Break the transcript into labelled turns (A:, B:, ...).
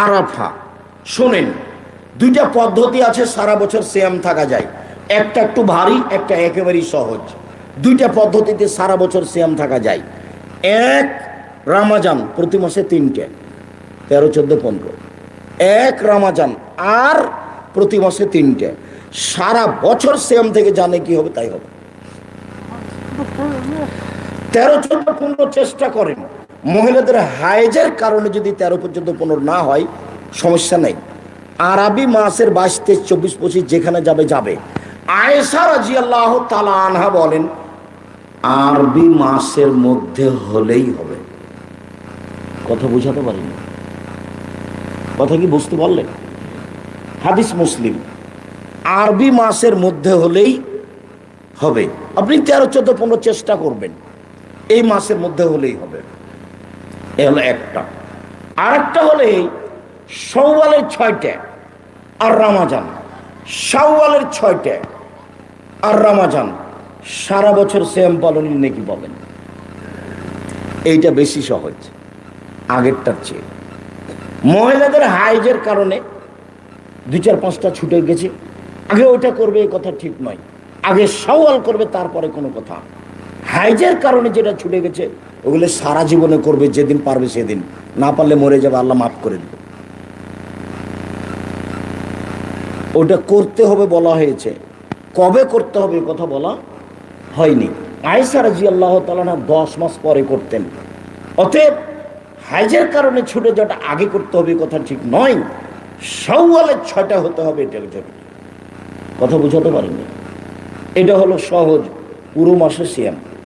A: আরাফা। শোনেন, দুইটা পদ্ধতি আছে সারা বছর সিয়াম থাকা যায়, একটা একটু ভারী, একটা একেবারেই সহজ। দুইটা পদ্ধতিতে সারা বছর সিয়াম থাকা যায়। এক, রামাজান, প্রতি মাসে 3টে, 13, 14, 15। এক রামাজান, আর প্রতি মাসে 3টে। সারা বছর সিয়াম থেকে জানে কি হবে তাই হবে। 13, 14, 15 চেষ্টা করেন। মহিলাদের হায়েজের কারণে যদি 13, 14, 15 না হয় সমস্যা নেই। আরবি মাসের 22, 23, 24, 25 যেখানে যাবে যাবে। আয়েশা রাদিয়াল্লাহু তাআলা আনহা বলেন, আরবি মাসের মধ্যে হলেই হবে। কথা বুঝাতে পারিনি? কথা কি বুঝতে পারলেন? হাদিস মুসলিম, আরবি মাসের মধ্যে হলেই হবে। আপনি 13, 14, 15 চেষ্টা করবেন, এই মাসের মধ্যে হলেই হবে। এ হলো একটা। আরেকটা হলে শাওয়ালের 6টে আর রমাজান। শাওয়ালের 6টে আর রমাজান, সারা বছর সিয়াম পালনের নেকি পাবেন। এইটা বেশি সহজ আগেরটার চেয়ে। মহিলাদের হাইজের কারণে 2, 4, 5টা ছুটে গেছে, আগে ওইটা করবে এই কথা ঠিক নয়। আগে শাওয়াল করবে, তারপরে কোনো কথা। হাইজের কারণে যেটা ছুটে গেছে ওগুলো সারা জীবনে করবে, যেদিন পারবে সেদিন, না পারলে মরে যাবে, আল্লাহ মাফ করে দেবে। ওটা করতে হবে বলা হয়েছে, কবে করতে হবে কথা বলা হয়নি। আয়েশা রাদিয়াল্লাহু তাআলা 10 মাস পরে করতেন। অতএব হাইজের কারণে ছুটে যাওয়াটা আগে করতে হবে কথা ঠিক নয়, শাওয়ালের 6টা হতে হবে, এটা কথা বুঝাতে পারেনি। এটা হলো সহজ পুরো মাসে সিয়াম।